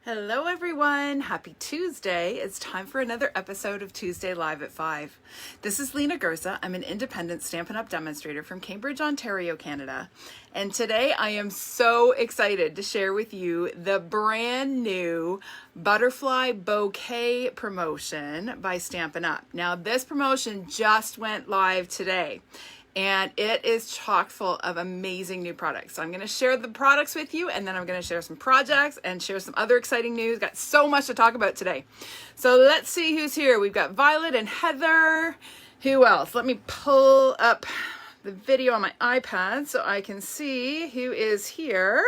Hello everyone, happy Tuesday. It's time for another episode of Tuesday Live at 5. This is Lena Gerza. I'm an independent Stampin' Up! Demonstrator from Cambridge, Ontario, Canada. And today I am so excited to share with you the brand new Butterfly Bouquet promotion by Stampin' Up! Now this promotion just went live today. And it is chock full of amazing new products. So I'm going to share the products with you, and then I'm going to share some projects and share some other exciting news. Got so much to talk about today. So let's see who's here. We've got Violet and Heather. Who else? Let me pull up the video on my iPad so I can see who is here.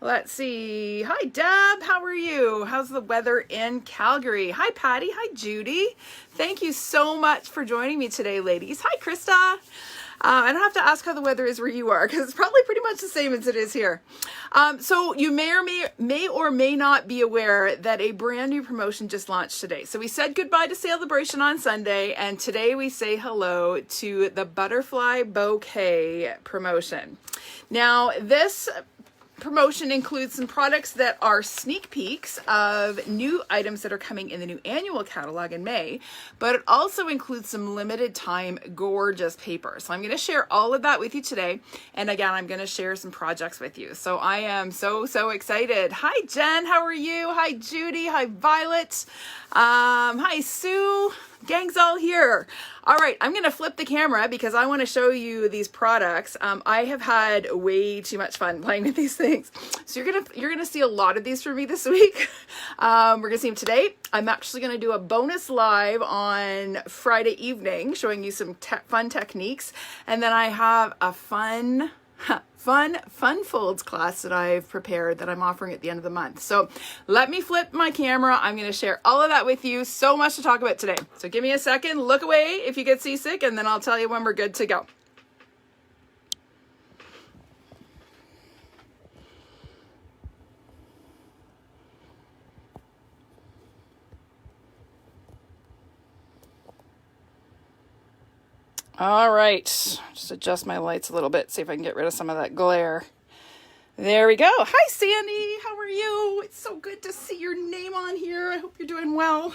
Let's see. Hi, Deb. How are you? How's the weather in Calgary? Hi, Patty. Hi, Judy. Thank you so much for joining me today, ladies. Hi, Krista. I don't have to ask how the weather is where you are because it's probably pretty much the same as it is here. So you may or may not be aware that a brand new promotion just launched today. So we said goodbye to Celebration on Sunday, and today we say hello to the Butterfly Bouquet promotion. Now, this promotion includes some products that are sneak peeks of new items that are coming in the new annual catalog in May, but it also includes some limited time gorgeous paper. So I'm going to share all of that with you today. And again, I'm going to share some projects with you. So I am so excited. Hi, Jen. How are you? Hi, Judy. Hi, Violet. Hi, Sue. Gang's all here. All right, I'm going to flip the camera because I want to show you these products. I have had way too much fun playing with these things. So you're gonna see a lot of these from me this week. We're gonna see them today. I'm actually gonna do a bonus live on Friday evening showing you some fun techniques. And then I have a fun folds class that I've prepared that I'm offering at the end of the month. So let me flip my camera. I'm going to share all of that with you. So much to talk about today. So give me a second, look away if you get seasick, and then I'll tell you when we're good to go. All right, just adjust my lights a little bit, see if I can get rid of some of that glare. There we go. Hi, Sandy. How are you? It's so good to see your name on here. I hope you're doing well.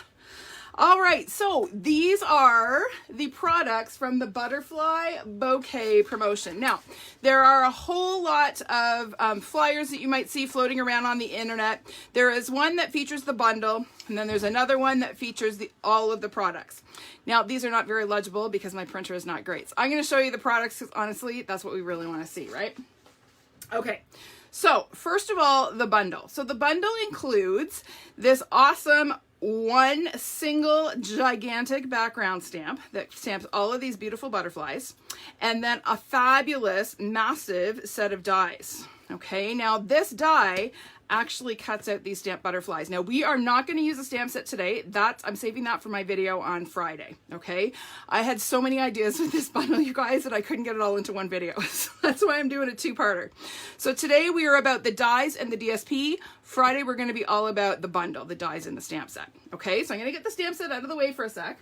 All right, so these are the products from the Butterfly Bouquet promotion. Now, there are a whole lot of flyers that you might see floating around on the internet. There is one that features the bundle, and then there's another one that features all of the products. Now, these are not very legible because my printer is not great. So I'm going to show you the products because honestly, that's what we really want to see, right? Okay. So first of all, the bundle. So the bundle includes this awesome one single gigantic background stamp that stamps all of these beautiful butterflies, and then a fabulous massive set of dies. Okay, now this die actually cuts out these stamped butterflies. Now we are not going to use a stamp set today. I'm saving that for my video on Friday. Okay, I had so many ideas with this bundle, you guys, that I couldn't get it all into one video. So that's why I'm doing a two-parter. So today we are about the dies and the DSP. Friday we're going to be all about the bundle, the dies and the stamp set. Okay, so I'm going to get the stamp set out of the way for a sec.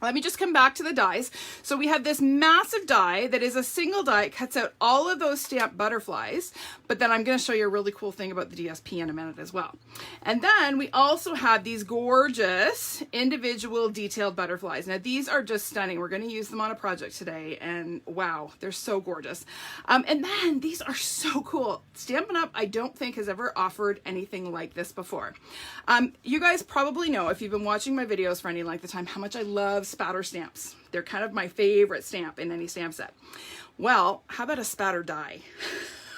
Let me just come back to the dies. So we have this massive die that is a single die. It cuts out all of those stamped butterflies, but then I'm going to show you a really cool thing about the DSP in a minute as well. And then we also have these gorgeous individual detailed butterflies. Now these are just stunning. We're going to use them on a project today, and wow, they're so gorgeous. And then these are so cool. Stampin' Up! I don't think has ever offered anything like this before. You guys probably know, if you've been watching my videos for any length of time, how much I love spatter stamps. They're kind of my favorite stamp in any stamp set. Well, how about a spatter die?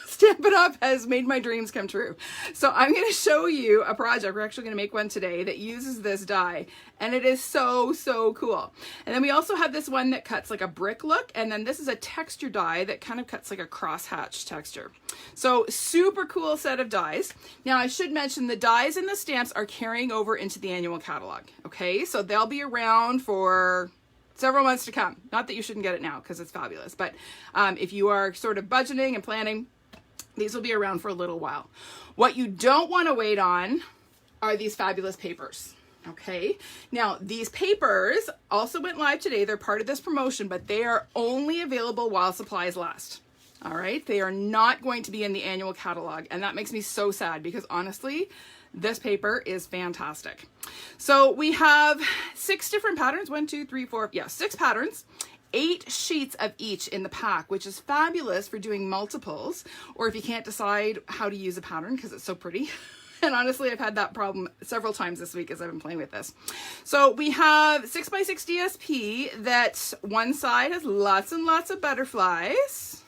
Stampin' Up! Has made my dreams come true. So I'm going to show you a project. We're actually going to make one today that uses this die, and it is so cool. And then we also have this one that cuts like a brick look, and then this is a texture die that kind of cuts like a crosshatch texture. So super cool set of dies. Now I should mention the dies and the stamps are carrying over into the annual catalog. Okay, so they'll be around for several months to come. Not that you shouldn't get it now because it's fabulous, but if you are sort of budgeting and planning, these will be around for a little while. What you don't want to wait on are these fabulous papers. Okay, now these papers also went live today. They're part of this promotion, but they are only available while supplies last. All right, they are not going to be in the annual catalog, and that makes me so sad because honestly, this paper is fantastic. So we have 6 different patterns, 1, 2, 3, 4, yeah, 6 patterns, 8 sheets of each in the pack, which is fabulous for doing multiples, or if you can't decide how to use a pattern because it's so pretty. And honestly, I've had that problem several times this week as I've been playing with this. So we have 6x6 DSP that one side has lots and lots of butterflies.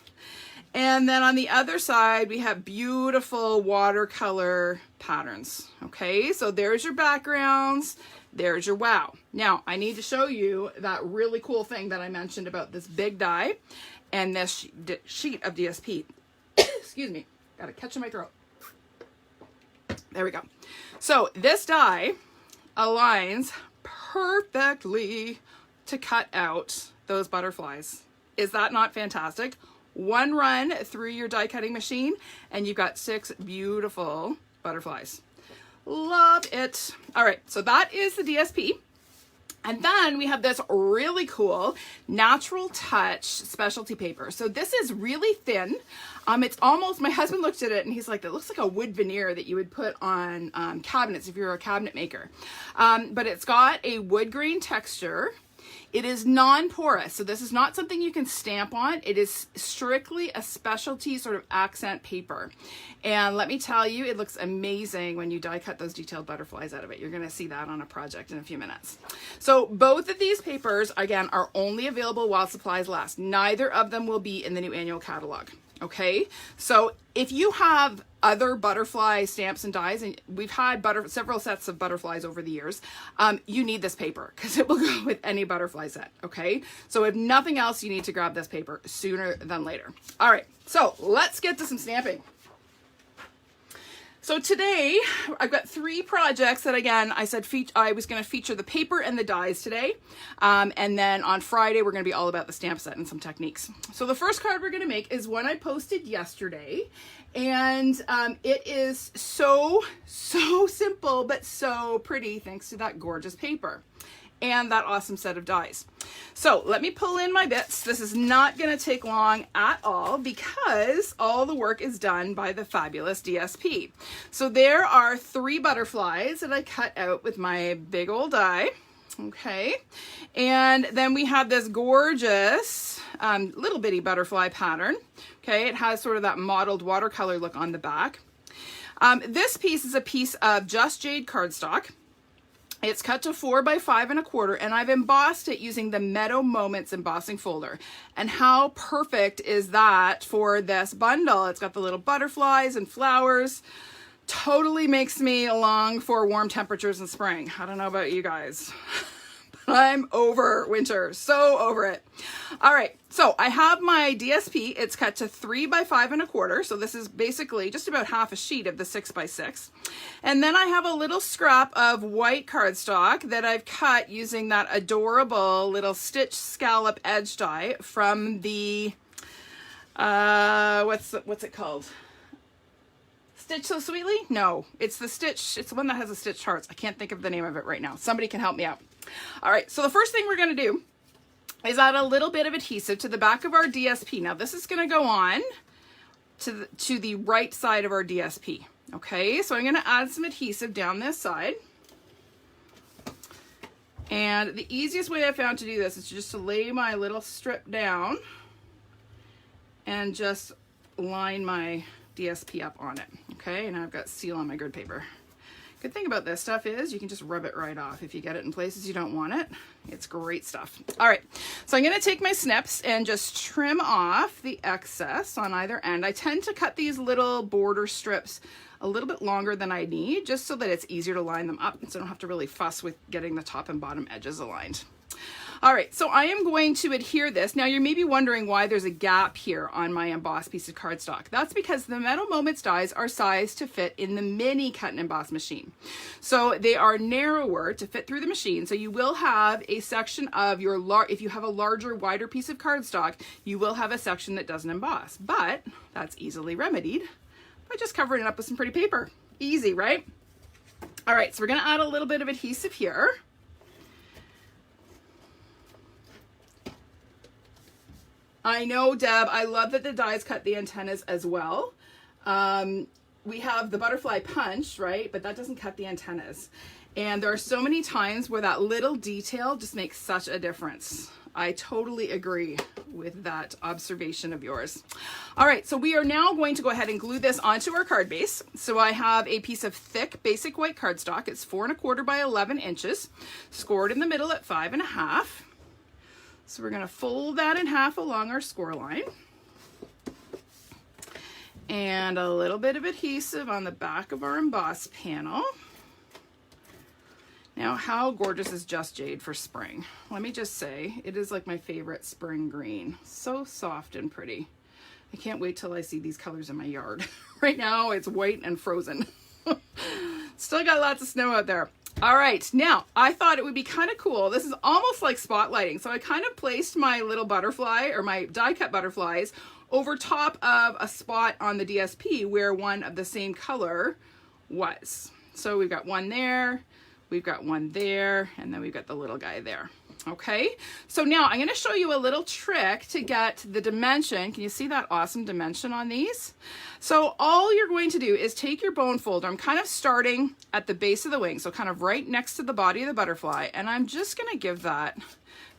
And then on the other side, we have beautiful watercolor patterns. Okay, so there's your backgrounds. There's your wow. Now, I need to show you that really cool thing that I mentioned about this big die and this sheet of DSP. Excuse me, got a catch in my throat. There we go. So this die aligns perfectly to cut out those butterflies. Is that not fantastic? One run through your die cutting machine and you've got 6 beautiful butterflies. Love it. All right, so that is the DSP. And then we have this really cool Natural Touch specialty paper. So this is really thin. It's almost, my husband looked at it and he's like, that looks like a wood veneer that you would put on cabinets if you're a cabinet maker. But it's got a wood grain texture. It is non-porous, so this is not something you can stamp on. It is strictly a specialty sort of accent paper. And let me tell you, it looks amazing when you die cut those detailed butterflies out of it. You're gonna see that on a project in a few minutes. So both of these papers, again, are only available while supplies last. Neither of them will be in the new annual catalog. Okay, so if you have other butterfly stamps and dies, and we've had several sets of butterflies over the years, you need this paper because it will go with any butterfly set. Okay, so if nothing else, you need to grab this paper sooner than later. All right, so let's get to some stamping. So today I've got 3 projects that, again, I said I was going to feature the paper and the dies today. And then on Friday, we're going to be all about the stamp set and some techniques. So the first card we're going to make is one I posted yesterday. And it is so simple, but so pretty thanks to that gorgeous paper and that awesome set of dies. So let me pull in my bits. This is not going to take long at all because all the work is done by the fabulous DSP. So there are 3 butterflies that I cut out with my big old die. Okay, and then we have this gorgeous little bitty butterfly pattern. Okay, it has sort of that mottled watercolor look on the back. This piece is a piece of just Jade cardstock. It's cut to 4 by 5 1/4, and I've embossed it using the Meadow Moments embossing folder. And how perfect is that for this bundle? It's got the little butterflies and flowers. Totally makes me long for warm temperatures in spring. I don't know about you guys, but I'm over winter, so over it. All right, so I have my DSP. It's cut to 3 by 5 1/4, so this is basically just about half a sheet of the 6 by 6. And then I have a little scrap of white cardstock that I've cut using that adorable little stitch scallop edge die from the, what's it called? Stitch So Sweetly? No, it's the one that has the stitched hearts. I can't think of the name of it right now. Somebody can help me out. All right, so the first thing we're gonna do is add a little bit of adhesive to the back of our DSP. Now this is gonna go on to the right side of our DSP. Okay, so I'm gonna add some adhesive down this side. And the easiest way I found to do this is just to lay my little strip down and just line my DSP up on it. Okay, and I've got seal on my grid paper. Good thing about this stuff is you can just rub it right off if you get it in places you don't want it. It's great stuff. All right, so I'm gonna take my snips and just trim off the excess on either end. I tend to cut these little border strips a little bit longer than I need, just so that it's easier to line them up, so I don't have to really fuss with getting the top and bottom edges aligned. All right, so I am going to adhere this. Now you may be wondering why there's a gap here on my embossed piece of cardstock. That's because the Meadow Moments dies are sized to fit in the mini cut and emboss machine. So they are narrower to fit through the machine. So you will have a section of your, if you have a larger, wider piece of cardstock, you will have a section that doesn't emboss. But that's easily remedied by just covering it up with some pretty paper. Easy, right? All right, so we're gonna add a little bit of adhesive here. I know, Deb. I love that the dies cut the antennas as well. We have the butterfly punch, right? But that doesn't cut the antennas. And there are so many times where that little detail just makes such a difference. I totally agree with that observation of yours. All right, so we are now going to go ahead and glue this onto our card base. So I have a piece of thick basic white cardstock. It's 4 1/4 by 11 inches, scored in the middle at 5 1/2. So we're gonna fold that in half along our score line. And a little bit of adhesive on the back of our emboss panel. Now, how gorgeous is Just Jade for spring? Let me just say, it is like my favorite spring green. So soft and pretty. I can't wait till I see these colors in my yard. Right now, it's white and frozen. Still got lots of snow out there. All right, now, I thought it would be kind of cool. This is almost like spotlighting. So I kind of placed my little butterfly, or my die cut butterflies, over top of a spot on the DSP where one of the same color was. So we've got one there, we've got one there, and then we've got the little guy there. Okay, so now I'm going to show you a little trick to get the dimension. Can you see that awesome dimension on these? So all you're going to do is take your bone folder. I'm kind of starting at the base of the wing, so kind of right next to the body of the butterfly, and I'm just going to give that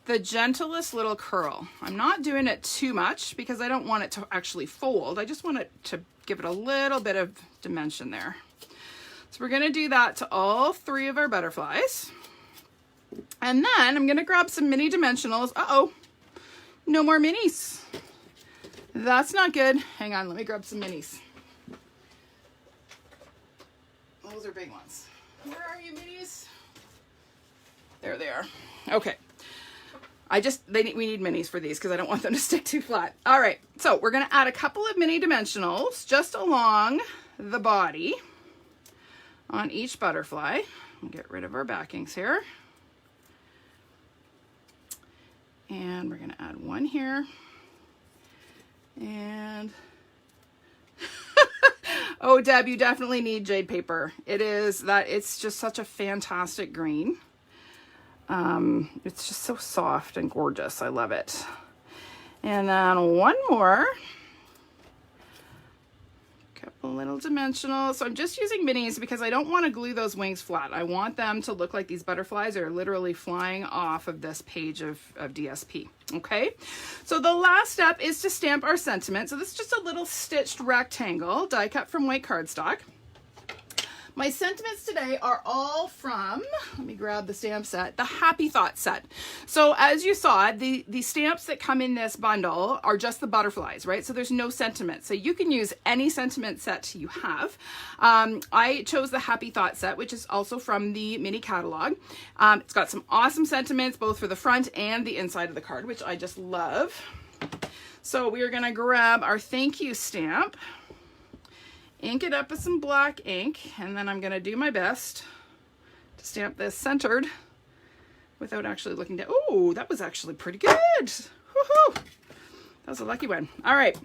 the gentlest little curl. I'm not doing it too much because I don't want it to actually fold. I just want it to give it a little bit of dimension there. So we're going to do that to all 3 of our butterflies. And then I'm going to grab some mini dimensionals. Uh-oh, no more minis. That's not good. Hang on, let me grab some minis. Those are big ones. Where are you, minis? There they are. Okay. We need minis for these because I don't want them to stick too flat. All right, so we're going to add a couple of mini dimensionals just along the body on each butterfly. Get rid of our backings here. And we're going to add one here. And oh, Deb, you definitely need Jade paper. It's just such a fantastic green. It's just so soft and gorgeous. I love it. And then one more. Couple little dimensionals. So I'm just using minis because I don't want to glue those wings flat. I want them to look like these butterflies are literally flying off of this page of DSP. Okay, so the last step is to stamp our sentiment. So this is just a little stitched rectangle die cut from white cardstock. My sentiments today are all from, let me grab the stamp set, the Happy Thought set. So as you saw, the stamps that come in this bundle are just the butterflies, right? So there's no sentiment. So you can use any sentiment set you have. I chose the Happy Thought set, which is also from the mini catalog. It's got some awesome sentiments, both for the front and the inside of the card, which I just love. So we are gonna grab our thank you stamp, ink it up with some black ink, and then I'm going to do my best to stamp this centered without actually looking down. Oh, that was actually pretty good. Woohoo! That was a lucky one. All right.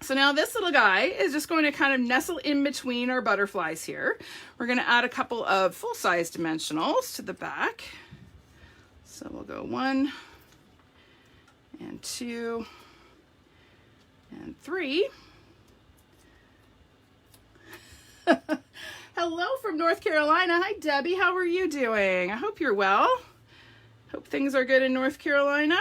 So now this little guy is just going to kind of nestle in between our butterflies here. We're going to add a couple of full-size dimensionals to the back. So we'll go 1 and 2 and 3. Hello from North Carolina. Hi, Debbie. How are you doing? I hope you're well. Hope things are good in North Carolina.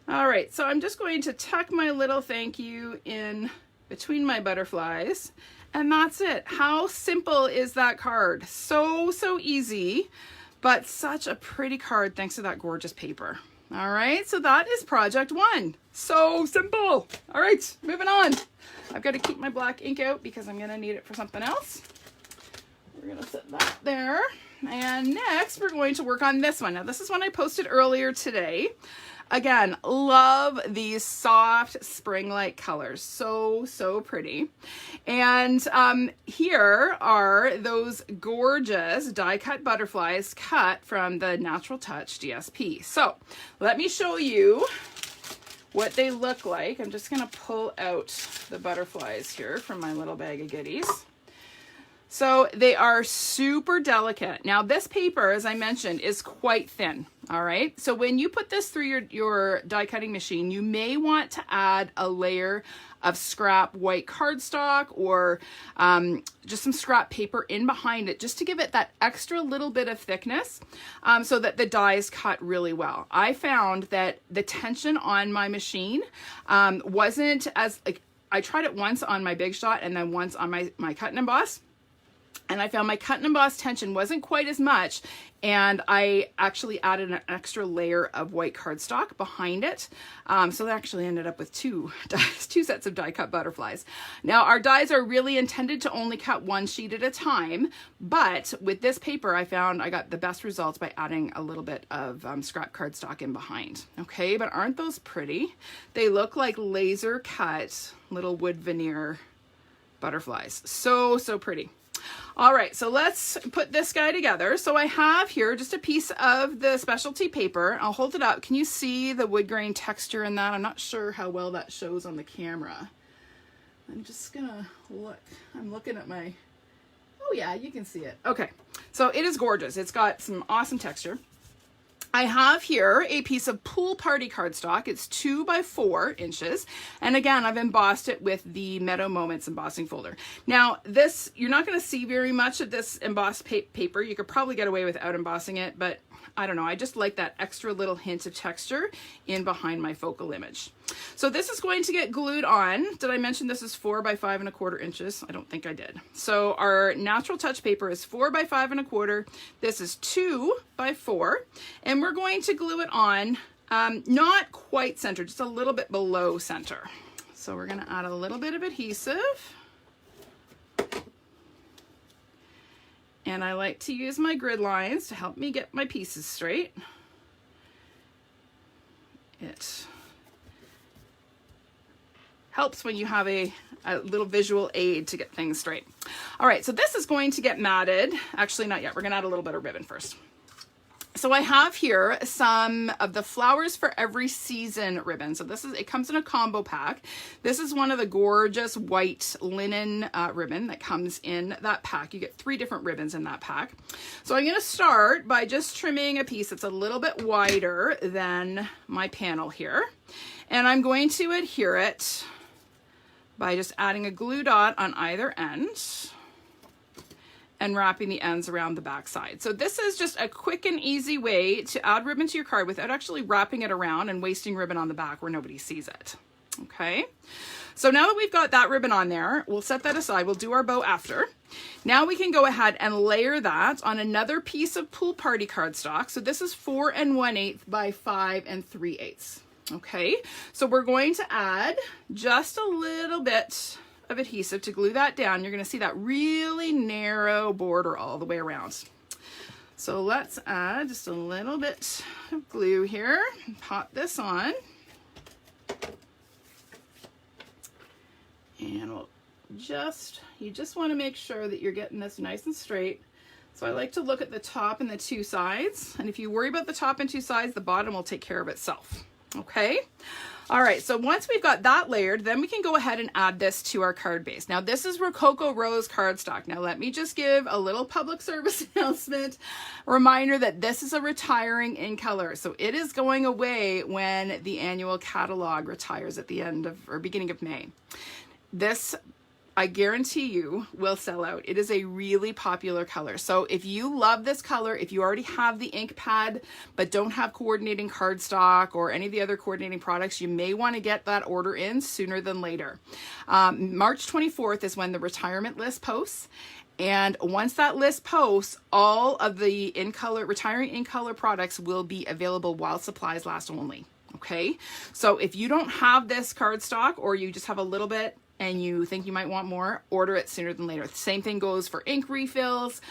All right, so I'm just going to tuck my little thank you in between my butterflies, and that's it. How simple is that card? So easy, but such a pretty card thanks to that gorgeous paper. All right, so that is project 1. So simple. All right, moving on. I've got to keep my black ink out because I'm going to need it for something else. We're going to set that there. And next, we're going to work on this one. Now, this is one I posted earlier today. Again, love these soft spring-like colors. So pretty. And here are those gorgeous die-cut butterflies cut from the Natural Touch DSP. So let me show you what they look like. I'm just going to pull out the butterflies here from my little bag of goodies. So they are super delicate. Now this paper, as I mentioned, is quite thin. All right. So when you put this through your die cutting machine, you may want to add a layer of scrap white cardstock or just some scrap paper in behind it, just to give it that extra little bit of thickness so that the dies cut really well. I found that the tension on my machine wasn't as, like, I tried it once on my Big Shot and then once on my cut and emboss. And I found my cut and emboss tension wasn't quite as much, and I actually added an extra layer of white cardstock behind it. So that actually ended up with two sets of die cut butterflies. Now our dies are really intended to only cut one sheet at a time, but with this paper I found I got the best results by adding a little bit of scrap cardstock in behind. Okay, but aren't those pretty? They look like laser cut little wood veneer butterflies. So pretty. All right, so let's put this guy together. So I have here just a piece of the specialty paper. I'll hold it up. Can you see the wood grain texture in that? I'm not sure how well that shows on the camera. I'm just gonna look. I'm looking at my, oh yeah, you can see it. Okay, so it is gorgeous. It's got some awesome texture. I have here a piece of Pool Party cardstock. It's 2 by 4 inches. And again, I've embossed it with the Meadow Moments embossing folder. Now this, you're not gonna see very much of this embossed paper. You could probably get away without embossing it, but I don't know, I just like that extra little hint of texture in behind my focal image. So this is going to get glued on. Did I mention this is 4 by 5 1/4 inches? I don't think I did. So our natural touch paper is 4 by 5 1/4. This is 2 by 4. And we're going to glue it on, not quite center, just a little bit below center. So we're gonna add a little bit of adhesive. And I like to use my grid lines to help me get my pieces straight. It helps when you have a little visual aid to get things straight. All right, so this is going to get matted. Actually, not yet. We're gonna add a little bit of ribbon first. So I have here some of the Flowers for Every Season ribbon. So this is, it comes in a combo pack. This is one of the gorgeous white linen ribbon that comes in that pack. You get 3 different ribbons in that pack. So I'm gonna start by just trimming a piece that's a little bit wider than my panel here. And I'm going to adhere it by just adding a glue dot on either end and wrapping the ends around the back side. So this is just a quick and easy way to add ribbon to your card without actually wrapping it around and wasting ribbon on the back where nobody sees it. Okay, so now that we've got that ribbon on there, we'll set that aside. We'll do our bow after. Now we can go ahead and layer that on another piece of Pool Party cardstock. So this is 4 1/8 by 5 3/8. Okay, so we're going to add just a little bit of adhesive to glue that down. You're going to see that really narrow border all the way around. So let's add just a little bit of glue here and pop this on. And we'll you just want to make sure that you're getting this nice and straight. So I like to look at the top and the 2 sides. And if you worry about the top and 2 sides, the bottom will take care of itself. Okay. All right, so once we've got that layered, then we can go ahead and add this to our card base. Now this is Rococo Rose cardstock. Now let me just give a little public service announcement, reminder that this is a retiring in color. So it is going away when the annual catalog retires at the end of, or beginning of May. This, I guarantee you, will sell out. It is a really popular color. So if you love this color, if you already have the ink pad but don't have coordinating cardstock or any of the other coordinating products, you may want to get that order in sooner than later. March 24th is when the retirement list posts. And once that list posts, all of the retiring in color products will be available while supplies last only. Okay, so if you don't have this cardstock or you just have a little bit and you think you might want more, order it sooner than later. The same thing goes for ink refills,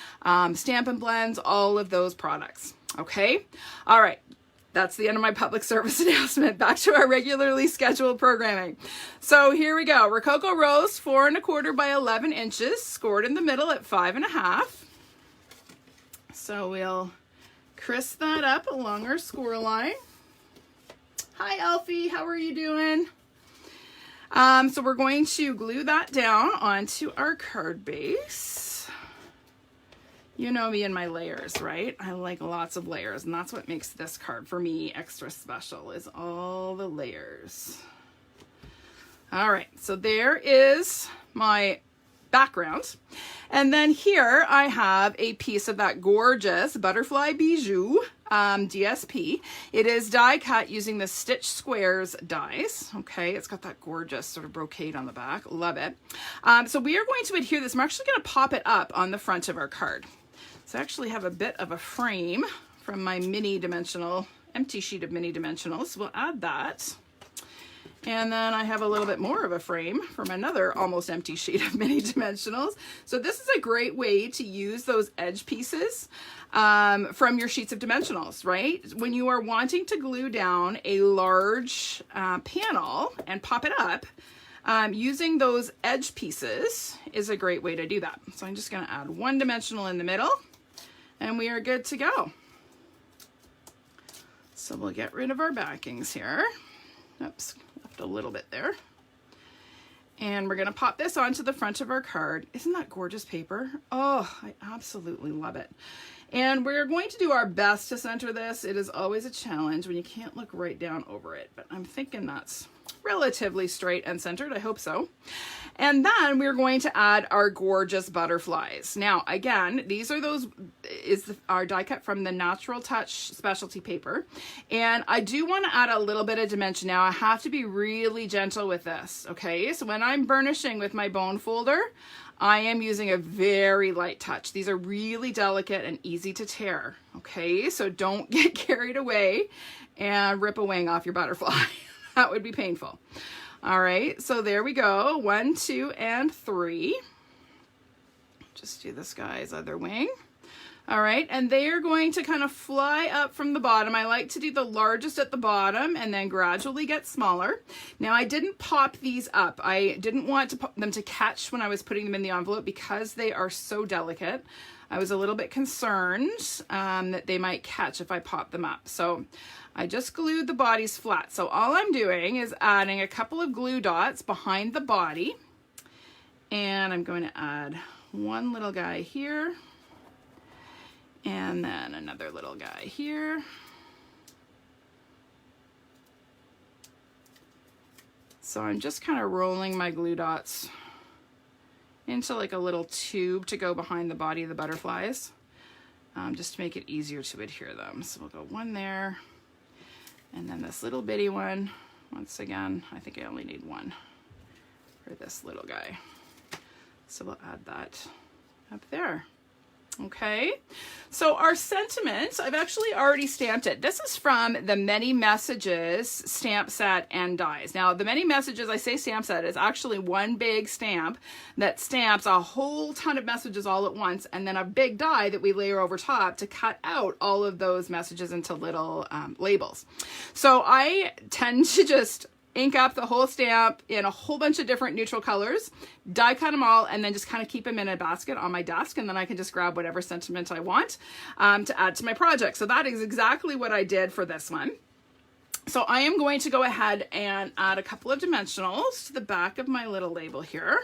Stampin' Blends, all of those products. Okay, all right. That's the end of my public service announcement. Back to our regularly scheduled programming. So here we go. Rococo Rose, 4 1/4 by 11 inches, scored in the middle at 5 1/2. So we'll crisp that up along our score line. Hi, Alfie. How are you doing? So we're going to glue that down onto our card base. You know me and my layers, right? I like lots of layers, and that's what makes this card for me extra special, is all the layers. All right, so there is my background. And then here I have a piece of that gorgeous Butterfly Bijou DSP. It is die cut using the Stitch Squares dies. Okay, it's got that gorgeous sort of brocade on the back. Love it. So we are going to adhere this. I'm actually going to pop it up on the front of our card. So I actually have a bit of a frame from my mini dimensional, empty sheet of mini dimensionals. We'll add that. And then I have a little bit more of a frame from another almost empty sheet of mini dimensionals. So this is a great way to use those edge pieces from your sheets of dimensionals, right? When you are wanting to glue down a large panel and pop it up, using those edge pieces is a great way to do that. So I'm just going to add one dimensional in the middle, and we are good to go. So we'll get rid of our backings here. Oops. A little bit there, and we're going to pop this onto the front of our card. Isn't that gorgeous paper? Oh, I absolutely love it. And we're going to do our best to center this. It is always a challenge when you can't look right down over it, but I'm thinking that's relatively straight and centered. I hope so. And then we're going to add our gorgeous butterflies. Now, again, these are our die cut from the Natural Touch specialty paper. And I do want to add a little bit of dimension. Now, I have to be really gentle with this, okay? So when I'm burnishing with my bone folder, I am using a very light touch. These are really delicate and easy to tear, okay? So don't get carried away and rip a wing off your butterfly. That would be painful. All right, so there we go. 1, 2, and 3. Just do this guy's other wing. All right, and they are going to kind of fly up from the bottom. I like to do the largest at the bottom and then gradually get smaller. Now, I didn't pop these up. I didn't want them to catch when I was putting them in the envelope because they are so delicate. I was a little bit concerned that they might catch if I pop them up. So I just glued the bodies flat. So all I'm doing is adding a couple of glue dots behind the body. And I'm going to add one little guy here. And then another little guy here. So I'm just kind of rolling my glue dots into like a little tube to go behind the body of the butterflies, just to make it easier to adhere them. So we'll go one there, and then this little bitty one. Once again, I think I only need one for this little guy. So we'll add that up there. Okay, so our sentiment, I've actually already stamped it. This is from the Many Messages stamp set and dies. Now, the Many Messages, I say stamp set, is actually one big stamp that stamps a whole ton of messages all at once, and then a big die that we layer over top to cut out all of those messages into little labels. So I tend to just ink up the whole stamp in a whole bunch of different neutral colors, die cut them all, and then just kind of keep them in a basket on my desk, and then I can just grab whatever sentiment I want to add to my project. So that is exactly what I did for this one. So I am going to go ahead and add a couple of dimensionals to the back of my little label here.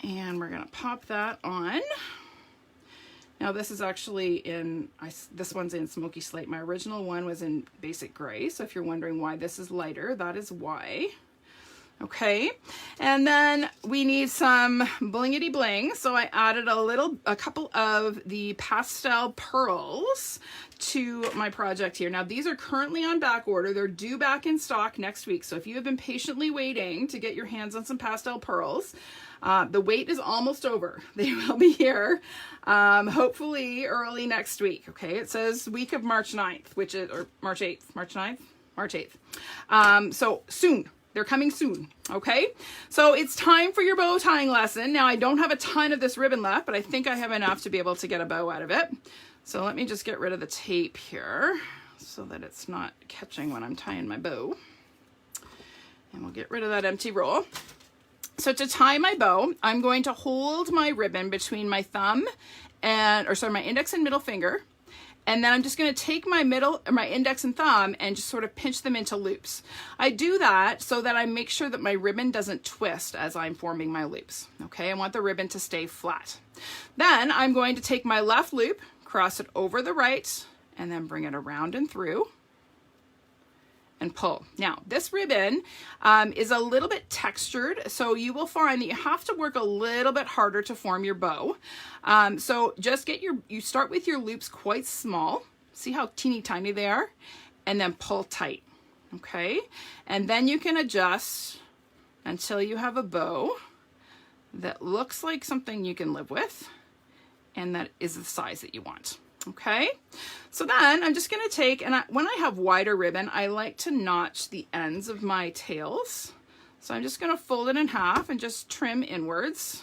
And we're going to pop that on. Now this is actually this one's in Smoky Slate. My original one was in Basic Gray. So if you're wondering why this is lighter, that is why. Okay, and then we need some blingity bling. So I added a couple of the pastel pearls to my project here. Now these are currently on back order. They're due back in stock next week. So if you have been patiently waiting to get your hands on some pastel pearls, the wait is almost over. They will be here, hopefully early next week. Okay, it says week of March 9th, or March 8th, March 9th, March 8th. So soon. They're coming soon, okay? So it's time for your bow tying lesson. Now I don't have a ton of this ribbon left, but I think I have enough to be able to get a bow out of it. So let me just get rid of the tape here so that it's not catching when I'm tying my bow. And we'll get rid of that empty roll. So to tie my bow, I'm going to hold my ribbon between my thumb my index and middle finger, And then I'm just going to take my my index and thumb and just sort of pinch them into loops. I do that so that I make sure that my ribbon doesn't twist as I'm forming my loops. Okay, I want the ribbon to stay flat. Then I'm going to take my left loop, cross it over the right, and then bring it around and through and pull. Now, this ribbon is a little bit textured, so you will find that you have to work a little bit harder to form your bow. So just you start with your loops quite small. See how teeny tiny they are? And then pull tight, okay? And then you can adjust until you have a bow that looks like something you can live with and that is the size that you want. Okay, so then I'm just going to take, and when I have wider ribbon, I like to notch the ends of my tails. So I'm just going to fold it in half and just trim inwards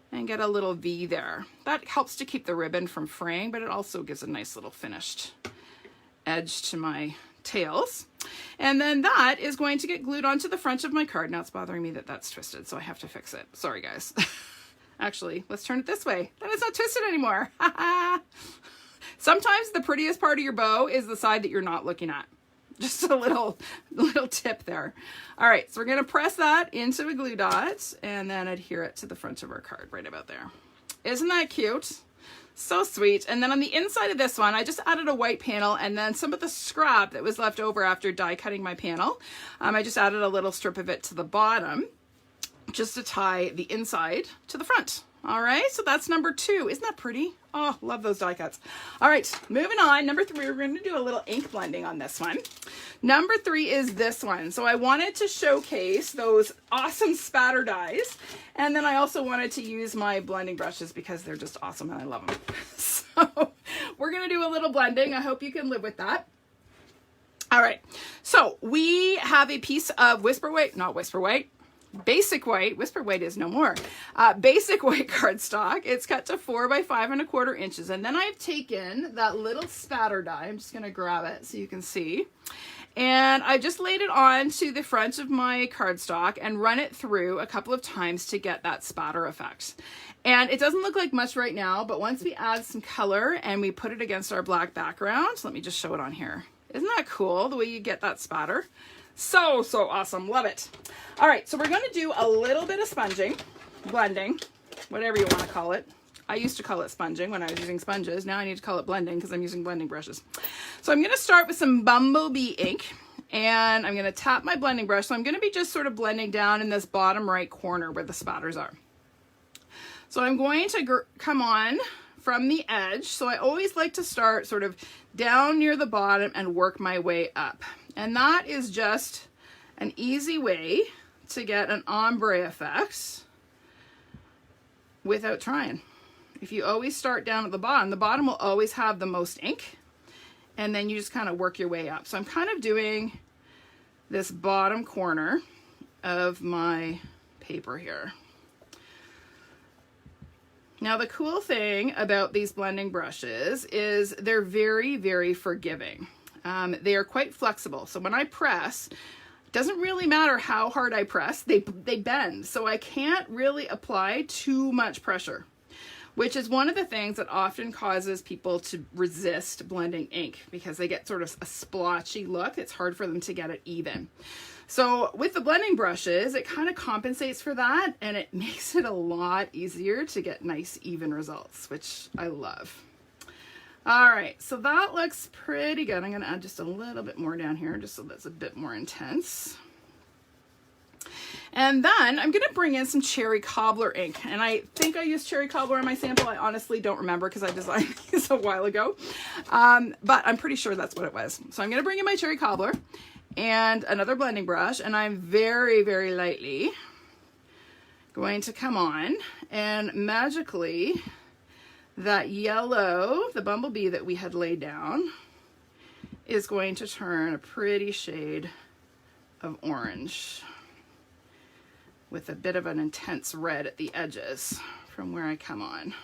and get a little V there. That helps to keep the ribbon from fraying, but it also gives a nice little finished edge to my tails. And then that is going to get glued onto the front of my card. Now it's bothering me that that's twisted, so I have to fix it. Sorry, guys. Actually, let's turn it this way. Then it's not twisted anymore. Sometimes the prettiest part of your bow is the side that you're not looking at. Just a little tip there. All right, so we're gonna press that into a glue dot and then adhere it to the front of our card right about there. Isn't that cute? So sweet. And then on the inside of this one, I just added a white panel and then some of the scrap that was left over after die cutting my panel. I just added a little strip of it to the bottom just to tie the inside to the front. All right, so that's number 2. Isn't that pretty? Oh, love those die cuts. All right, moving on. Number 3, we're going to do a little ink blending on this one. Number 3 is this one. So I wanted to showcase those awesome spatter dies. And then I also wanted to use my blending brushes because they're just awesome and I love them. So we're going to do a little blending. I hope you can live with that. All right, so we have a piece of basic white, whisper white is no more, basic white cardstock. It's cut to 4 by 5 1/4 inches. And then I've taken that little spatter die. I'm just going to grab it so you can see. And I just laid it on to the front of my cardstock and run it through a couple of times to get that spatter effect. And it doesn't look like much right now, but once we add some color and we put it against our black background, let me just show it on here. Isn't that cool the way you get that spatter? So awesome. Love it. All right, so we're going to do a little bit of blending, whatever you want to call it. I used to call it sponging when I was using sponges. Now I need to call it blending because I'm using blending brushes. So I'm going to start with some Bumblebee ink and I'm going to tap my blending brush. So I'm going to be just sort of blending down in this bottom right corner where the spatters are. So I'm going to come on from the edge. So I always like to start sort of down near the bottom and work my way up. And that is just an easy way to get an ombre effect without trying. If you always start down at the bottom will always have the most ink, and then you just kind of work your way up. So I'm kind of doing this bottom corner of my paper here. Now the cool thing about these blending brushes is they're very, very forgiving. They are quite flexible. So when I press, it doesn't really matter how hard I press, they bend. So I can't really apply too much pressure, which is one of the things that often causes people to resist blending ink because they get sort of a splotchy look. It's hard for them to get it even. So with the blending brushes, it kind of compensates for that and it makes it a lot easier to get nice even results, which I love. All right, so that looks pretty good. I'm going to add just a little bit more down here just so that's a bit more intense. And then I'm going to bring in some cherry cobbler ink. And I think I used cherry cobbler in my sample. I honestly don't remember because I designed these a while ago. But I'm pretty sure that's what it was. So I'm going to bring in my cherry cobbler and another blending brush. And I'm very, very lightly going to come on and magically that yellow, the bumblebee that we had laid down, is going to turn a pretty shade of orange with a bit of an intense red at the edges from where I come on.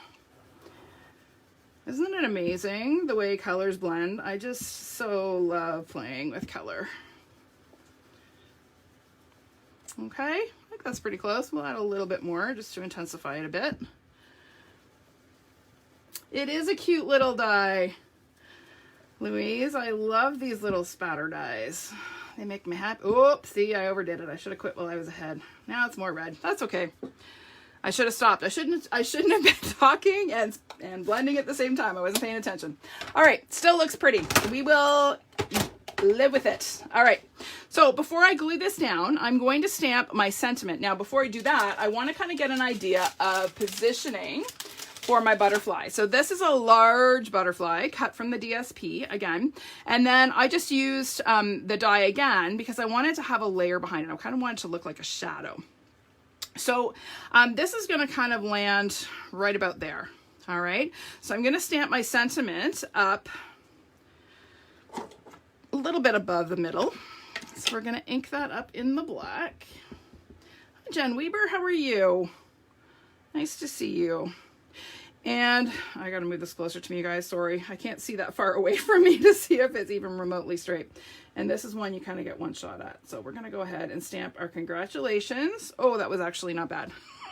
Isn't it amazing the way colors blend? I just so love playing with color. Okay, I think that's pretty close. We'll add a little bit more just to intensify it a bit. It is a cute little die. Louise, I love these little spatter dies. They make me happy. Oops, see, I overdid it. I should have quit while I was ahead. Now it's more red. That's okay. I should have stopped. I shouldn't have been talking and blending at the same time. I wasn't paying attention. All right, still looks pretty. We will live with it. All right. So before I glue this down, I'm going to stamp my sentiment. Now, before I do that, I want to kind of get an idea of positioning for my butterfly. So this is a large butterfly cut from the DSP again. And then I just used the die again because I wanted to have a layer behind it. I kind of wanted it to look like a shadow. So this is going to kind of land right about there. All right. So I'm going to stamp my sentiment up a little bit above the middle. So we're going to ink that up in the black. Hi, Jen Weber, how are you? Nice to see you. And I got to move this closer to me, you guys. Sorry, I can't see that far away from me to see if it's even remotely straight. And this is one you kind of get one shot at. So we're going to go ahead and stamp our congratulations. Oh, that was actually not bad.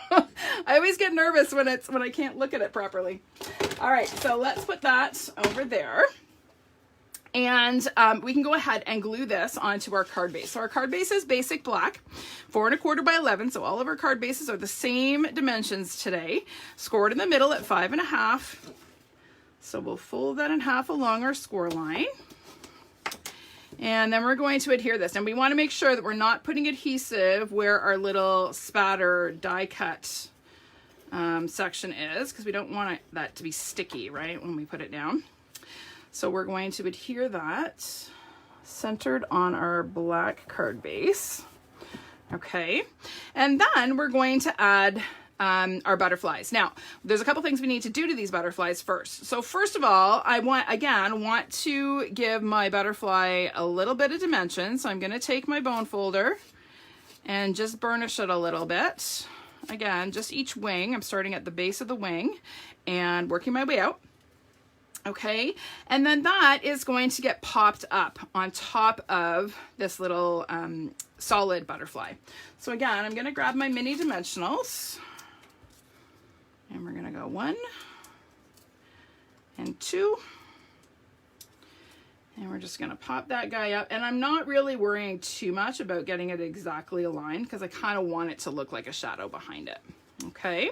I always get nervous when I can't look at it properly. All right, so let's put that over there. And we can go ahead and glue this onto our card base. So our card base is basic black, 4 1/4 by 11. So all of our card bases are the same dimensions today. Scored in the middle at 5 1/2. So we'll fold that in half along our score line. And then we're going to adhere this. And we want to make sure that we're not putting adhesive where our little spatter die cut section is, because we don't want that to be sticky, right, when we put it down. So we're going to adhere that centered on our black card base. Okay. And then we're going to add our butterflies. Now, there's a couple things we need to do to these butterflies first. So first of all, I want to give my butterfly a little bit of dimension. So I'm going to take my bone folder and just burnish it a little bit. Again, just each wing. I'm starting at the base of the wing and working my way out. Okay, and then that is going to get popped up on top of this little solid butterfly. So again, I'm going to grab my mini dimensionals and we're going to go 1 and 2. And we're just going to pop that guy up. And I'm not really worrying too much about getting it exactly aligned because I kind of want it to look like a shadow behind it. Okay,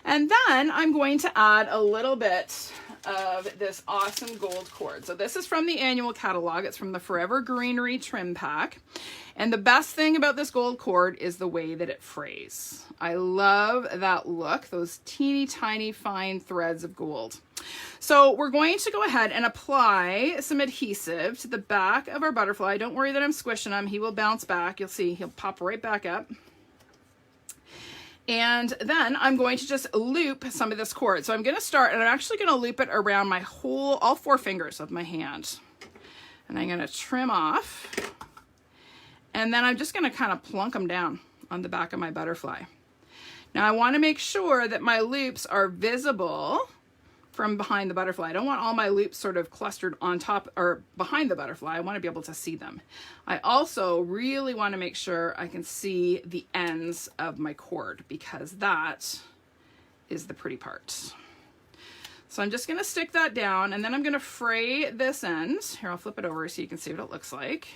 and then I'm going to add a little bit of this awesome gold cord. So this is from the annual catalog. It's from the Forever Greenery trim pack. And the best thing about this gold cord is the way that it frays. I love that look, those teeny tiny fine threads of gold. So we're going to go ahead and apply some adhesive to the back of our butterfly. Don't worry that I'm squishing him. He will bounce back. You'll see he'll pop right back up. And then I'm going to just loop some of this cord. So I'm going to start, and I'm actually going to loop it around my all 4 fingers of my hand. And I'm going to trim off. And then I'm just going to kind of plunk them down on the back of my butterfly. Now I want to make sure that my loops are visible from behind the butterfly. I don't want all my loops sort of clustered on top or behind the butterfly. I want to be able to see them. I also really want to make sure I can see the ends of my cord because that is the pretty part. So I'm just going to stick that down and then I'm going to fray this end. Here, I'll flip it over so you can see what it looks like.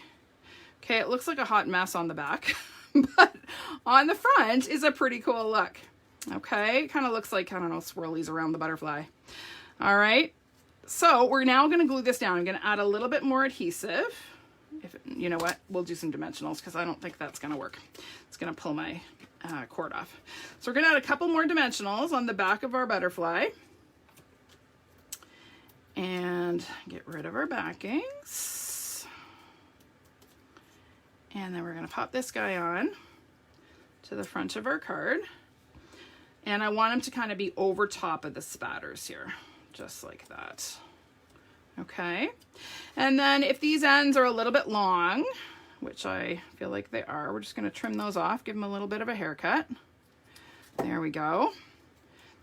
Okay, it looks like a hot mess on the back, but on the front is a pretty cool look. Okay, kind of looks like, I don't know, swirlies around the butterfly. All right, so we're now going to glue this down. I'm going to add a little bit more adhesive. You know what, we'll do some dimensionals because I don't think that's going to work. It's going to pull my cord off. So we're going to add a couple more dimensionals on the back of our butterfly. And get rid of our backings. And then we're going to pop this guy on to the front of our card. And I want him to kind of be over top of the spatters here, just like that. Okay. And then if these ends are a little bit long, which I feel like they are, we're just going to trim those off, give them a little bit of a haircut. There we go.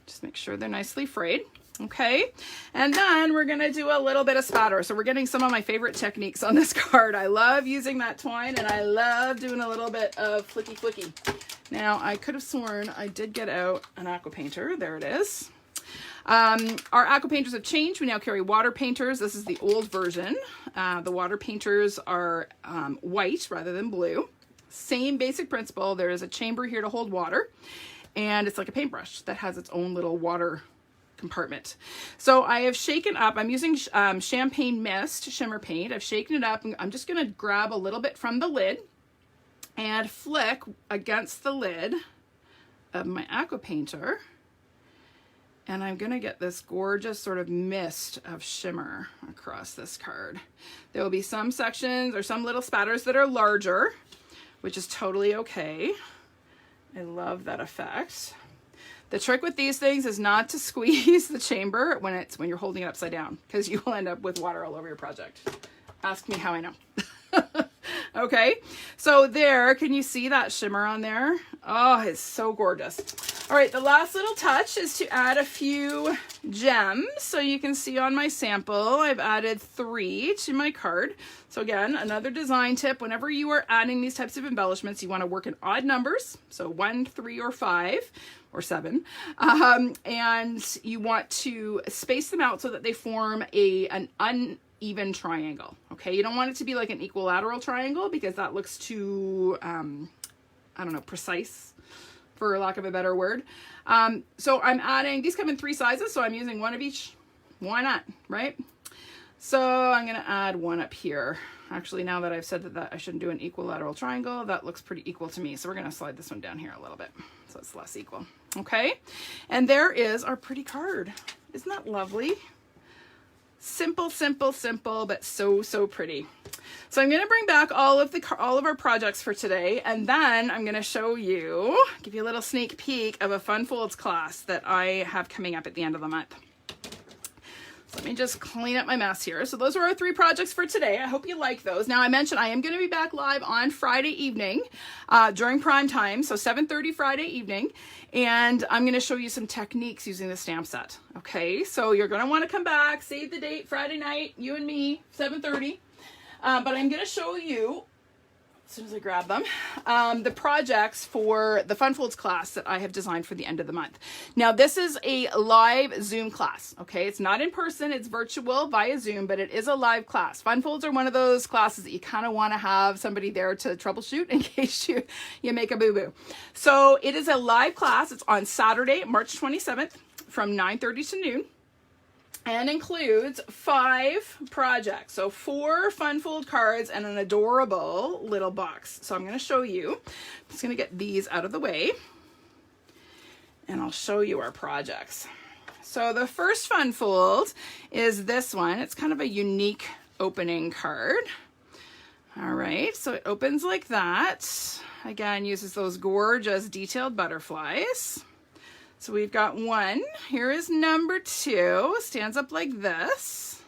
Just make sure they're nicely frayed. Okay, and then we're going to do a little bit of spatter. So we're getting some of my favorite techniques on this card. I love using that twine and I love doing a little bit of flicky flicky. Now I could have sworn I did get out an aqua painter. There it is. Our aqua painters have changed. We now carry water painters. This is the old version. The water painters are white rather than blue. Same basic principle. There is a chamber here to hold water, and it's like a paintbrush that has its own little water compartment. So I have shaken up, I'm using Champagne Mist shimmer paint. I've shaken it up, and I'm just going to grab a little bit from the lid and flick against the lid of my aqua painter, and I'm going to get this gorgeous sort of mist of shimmer across this card. There will be some sections or some little spatters that are larger, which is totally okay. I love that effect. The trick with these things is not to squeeze the chamber when you're holding it upside down, because you will end up with water all over your project. Ask me how I know. Okay, so there, can you see that shimmer on there? Oh, it's so gorgeous. All right, the last little touch is to add a few gems. So you can see on my sample, I've added 3 to my card. So again, another design tip, whenever you are adding these types of embellishments, you want to work in odd numbers. So 1, 3, or 5, or 7. And you want to space them out so that they form an uneven triangle. Okay, you don't want it to be like an equilateral triangle, because that looks too, I don't know, precise, for lack of a better word. So I'm adding, these come in 3 sizes, so I'm using 1 of each. Why not, right? So I'm going to add 1 up here. Actually, now that I've said that I shouldn't do an equilateral triangle, that looks pretty equal to me. So we're going to slide this one down here a little bit so it's less equal. Okay, and there is our pretty card. Isn't that lovely? Simple, simple, simple, but so, so pretty. So I'm going to bring back all of our projects for today, and then I'm going to show you, give you a little sneak peek of a Fun Folds class that I have coming up at the end of the month. So let me just clean up my mess here. So those are our 3 projects for today. I hope you like those. Now, I mentioned I am going to be back live on Friday evening during prime time, so 7:30 Friday evening, and I'm going to show you some techniques using the stamp set. Okay, so you're going to want to come back, save the date, Friday night, you and me, 7:30. But I'm going to show you, as soon as I grab them, the projects for the Fun Folds class that I have designed for the end of the month. Now, this is a live Zoom class, okay? It's not in person, it's virtual via Zoom, but it is a live class. Fun Folds are one of those classes that you kind of want to have somebody there to troubleshoot in case you make a boo-boo. So it is a live class. It's on Saturday, March 27th from 9:30 to noon. And includes 5 projects. So 4 Fun Fold cards and an adorable little box. So I'm going to show you. I'm just going to get these out of the way, and I'll show you our projects. So the first Fun Fold is this one. It's kind of a unique opening card. All right, so it opens like that. Again, uses those gorgeous detailed butterflies. So we've got 1. Here is number 2. Stands up like this.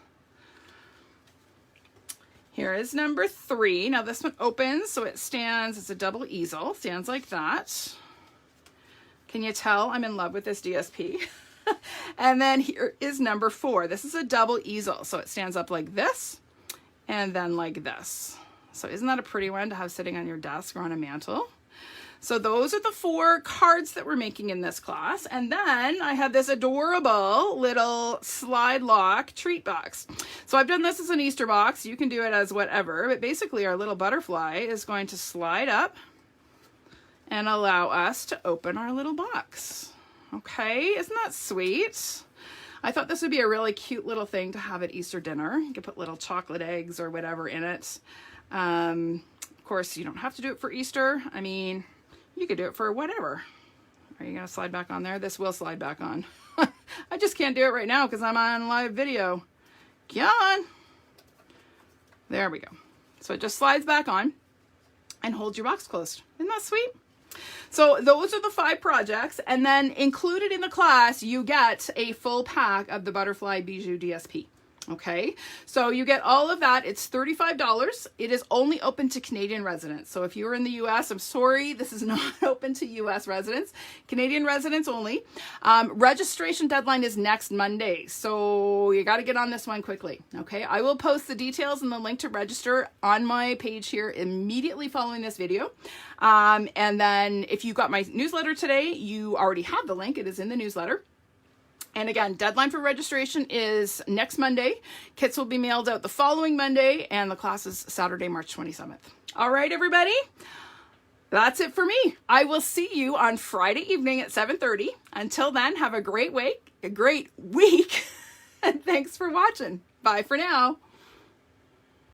Here is number 3. Now this one opens, so it stands, it's a double easel. Stands like that. Can you tell I'm in love with this DSP? And then here is number 4. This is a double easel, so it stands up like this and then like this. So isn't that a pretty one to have sitting on your desk or on a mantle? So those are the 4 cards that we're making in this class. And then I have this adorable little slide lock treat box. So I've done this as an Easter box. You can do it as whatever, but basically our little butterfly is going to slide up and allow us to open our little box. Okay, isn't that sweet? I thought this would be a really cute little thing to have at Easter dinner. You could put little chocolate eggs or whatever in it. Of course, you don't have to do it for Easter. I mean, you could do it for whatever. Are you going to slide back on there? This will slide back on. I just can't do it right now because I'm on live video. Come on. There we go. So it just slides back on and holds your box closed. Isn't that sweet? So those are the 5 projects. And then included in the class, you get a full pack of the Butterfly Bijou DSP. Okay, so you get all of that. It's $35. It is only open to Canadian residents. So if you're in the US, I'm sorry, this is not open to US residents. Canadian residents only. Registration deadline is next Monday. So you got to get on this one quickly. Okay, I will post the details and the link to register on my page here immediately following this video. And then if you got my newsletter today, you already have the link. It is in the newsletter. And again, deadline for registration is next Monday. Kits will be mailed out the following Monday, and the class is Saturday, March 27th. All right, everybody. That's it for me. I will see you on Friday evening at 7:30. Until then, have a great week, and thanks for watching. Bye for now.